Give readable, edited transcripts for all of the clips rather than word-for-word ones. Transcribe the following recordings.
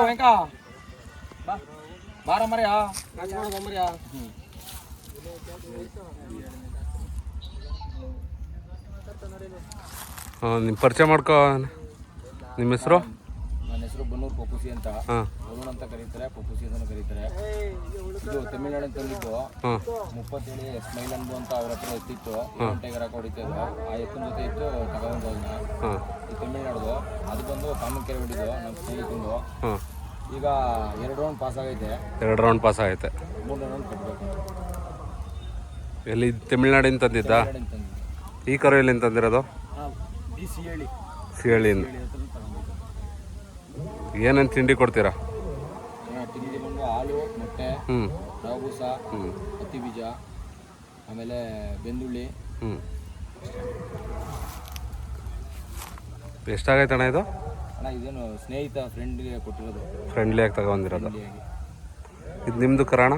వెంకా బారా మర్యా బొమ్మరియా ನಿಮ್ಮ ಪರಿಚಯ ಮಾಡ್ಕೋ. ನಿಮ್ಮ ಹೆಸರು? ನನ್ನ ಹೆಸರು ಬನ್ನೂರು ಪಪ್ಪುಸಿ ಅಂತ. ವರುಣ್ ಅಂತ ಕರೀತಾರೆ, ಪಪ್ಪುಸಿ ಅಂತ ಕರೀತಾರೆ. ಇದು ತಮಿಳ್ನಾಡು ತಂದಿದ್ದು 37 ಸ್ಮೈಲ್ ಅನ್ಬು ಅಂತ ಅವ್ರ ಹತ್ರ ಎತ್ತಿತ್ತು. ಟೈಗರ್ ಹಾಕಿ ಹೊಡಿತಿದ್ರು. ಆ ಎತ್ತಿನ ಜೊತೆ ಇತ್ತು ತಗೊಂಡು ಹೋದ್ನ. ಇದು ತಮಿಳ್ನಾಡು. ಅದು ಬಂದು ಕಾಮನ್ಕೆರೆ ಹೊಡಿದ್ದು ನಮ್ಮ ಸ್ನೇಹಿತಂದು. ಈಗ 2 ರೌಂಡ್ ಪಾಸ್ ಆಗೈತೆ. 2 ರೌಂಡ್ ಪಾಸ್ ಆಗೈತೆ. 3 ರೌಂಡ್ ಕಟ್ಟಬೇಕು. ಎಲ್ಲಿ ತಮಿಳ್ನಾಡಿಂದ ತಂದಿದ್ದ? ಈ ಕರು ಎಲ್ಲಿಂದ ತಂದಿರೋದು? ಸಿಹಳ್ಳಿಯಿಂದ. ಏನೇನು ತಿಂಡಿ ಕೊಡ್ತೀರಾ? ತಿಂಡಿ ಬಂದು ಹಾಲು, ಮೊಟ್ಟೆ, ರವೆ ಬೂಸ, ಹತ್ತಿ ಬೀಜ, ಆಮೇಲೆ ಬೆಂದುಳ್ಳಿ. ಎಷ್ಟಾಗೈತೆ ಅಣ್ಣ ಇದು? ಅಣ್ಣ ಇದೇನು ಸ್ನೇಹಿತ ಫ್ರೆಂಡ್ಗೆ ಕೊಟ್ಟಿರೋದು. ಫ್ರೆಂಡ್ಲಿಯಾಗಿ ತಗೊಂಡಿರೋದು. ಇದು ನಿಮ್ಮದು ಕರಾಣ?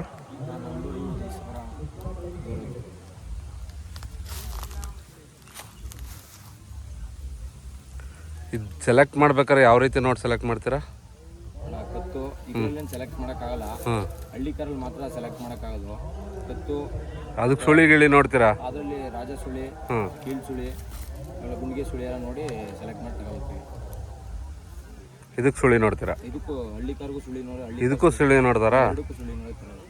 ಇದು ಸೆಲೆಕ್ಟ್ ಮಾಡ್ಬೇಕಾದ್ರೆ ಯಾವ ರೀತಿ ನೋಡಿ ಸೆಲೆಕ್ಟ್ ಮಾಡ್ತೀರಾ? ಕತ್ತು ಇದರಲ್ಲಿ ಸೆಲೆಕ್ಟ್ ಮಾಡೋಕ್ಕಾಗಲ್ಲ. ಹಳ್ಳಿ ಕಾರಲ್ಲಿ ಮಾತ್ರ ಸೆಲೆಕ್ಟ್ ಮಾಡೋಕ್ಕಾಗೋದು. ಕತ್ತು ಅದಕ್ಕೆ ಸುಳಿ ಗಿಳಿ ನೋಡ್ತೀರಾ? ಅದರಲ್ಲಿ ರಾಜ ಸುಳಿ, ಕೀಳು ಸುಳಿ, ಗುಂಡಿಗೆ ಸುಳಿ ಎಲ್ಲ ನೋಡಿ ಸೆಲೆಕ್ಟ್ ಮಾಡಿ ತಗೋತೀವಿ. ಇದಕ್ಕೆ ಸುಳಿ ನೋಡ್ತೀರಾ? ಇದಕ್ಕೂ ಹಳ್ಳಿ ಕಾರ್ಗೂ ಸುಳಿ ನೋಡಿ. ಇದಕ್ಕೂ ಸುಳಿ ನೋಡ್ತಾರಾ? ಇದಕ್ಕೂ ಸುಳಿ ನೋಡಿ ತರೋದು.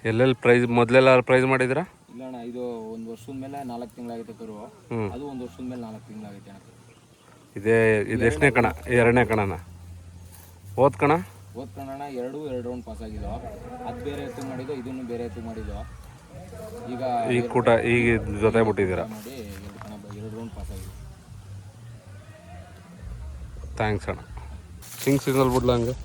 ಎಲ್ಲೆಲ್ಲಿ ಪ್ರೈಸ್ ಮೊದಲೆಲ್ಲ ಪ್ರೈಸ್ ಮಾಡಿದ್ದೀರಾ? ಇಲ್ಲ ಅಣ್ಣ, ಇದು 1 ವರ್ಷದ ಮೇಲೆ 4 ತಿಂಗಳಾಗೈತೆ ಕರು. ಅದು 1 ವರ್ಷದ ಮೇಲೆ 4 ತಿಂಗಳಾಗೈತೆ ಅಣ್ಣ. ಇದು ಎಷ್ಟನೇ ಕಣ? 2ನೇ ಕಣನ? ಓದ್ ಕಣ ಅಣ್ಣ. 2 ರೌಂಡ್ ಪಾಸ್ ಆಗಿದ್ದು. ಅದು ಬೇರೆ ಎತ್ತು ಮಾಡಿದ್ದು, ಇದನ್ನು ಬೇರೆ ಎತ್ತು ಮಾಡಿದ್ದು. ಈಗ ಕೂಟ ಈಗ ಜೊತೆ ಬಿಟ್ಟಿದ್ದೀರಾ? ಮಾಡಿ 2 ರೌಂಡ್ ಪಾಸ್ ಆಗಿದೆ. ಥ್ಯಾಂಕ್ಸ್ ಅಣ್ಣ. ಸಿಂಗಲ್ ಬಿಡ್ಲ ಹಂಗೆ.